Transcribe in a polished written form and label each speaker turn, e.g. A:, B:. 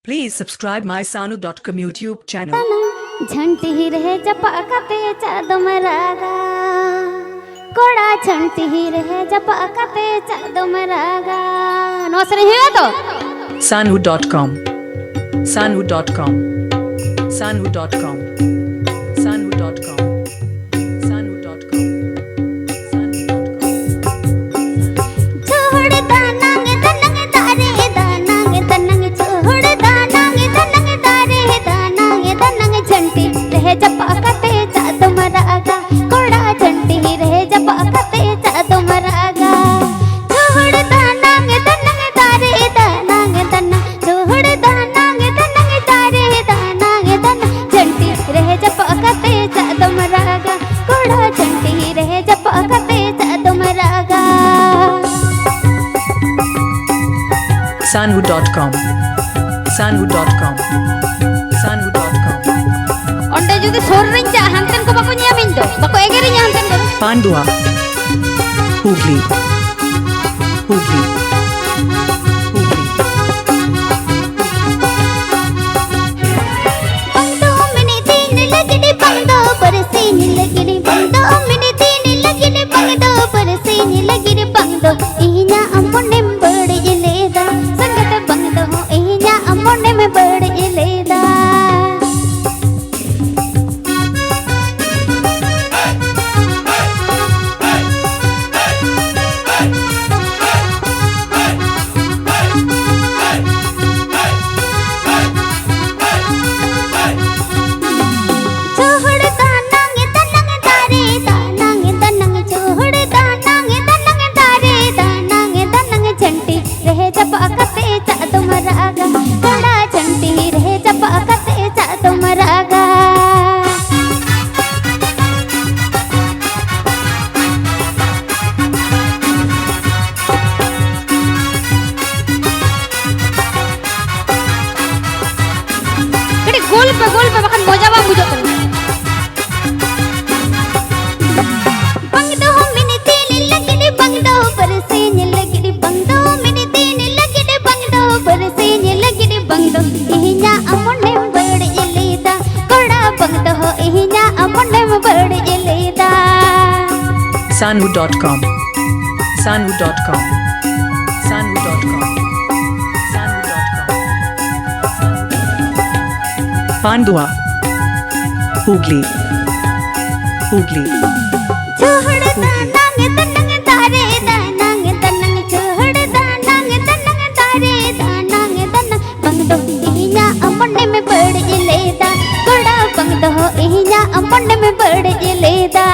A: Please subscribe my Sanu.com YouTube channel.
B: झंटी ही रहे जपकते चादमरागा कोड़ा झंटी ही रहे जपकते चादमरागा नौसरी है तो
A: Sanu.com Sanu.com Sanu.com Sanu.com Sanu.com
B: छोड़ दानांग दनंग तारे दानांग दनंग छोड़ दानांग दनंग तारे दानांग दनंग झंटी रहे जपकते चादमरागा कोड़ा झंटी ही रहे जपकते चादमरागा छोड़ दानांग दनंग तारे दानांग दनंग छोड़ दानांग दनंग तारे दानांग दनंग झंटी रहे जपकते चादमरागा कोड़ा झंटी ही रहे जपकते चादमरागा
A: Sanu.com Sanu.com Sanu.com
B: Onde judi sorring cak hanten ko bako nyamin do bako egerinya hanten do
A: Pandua Hooghly Hooghly Hooghly
B: bangdo mini tin lagidi bangdo bersin lagidi bangdo mini tin lagidi bangdo bersin lagidi bangdo inya amonne bade jeleda sangat bangdo inya amonne me bade jeleda गोल पे bahkan mojawa bujok kan bangdo mini tin lagidi bangdo bersin lagidi bangdo mini tin lagidi bangdo bersin lagidi bangdo ihinya amonne bade jelida koda bangdo ihinya amonne bade jelida
A: Sanu.com Sanu.com Sanu.com Sanu.com Pandua Hooghly Hooghly
B: छोड़ दानांग दनंग तारे दानांग दनंग छोड़ दानांग दनंग तारे दानांग दनंग बंगदो इहिnya amonne में बड़े जेलेदा कोड़ा बंगदो इहिnya amonne में बड़े जेलेदा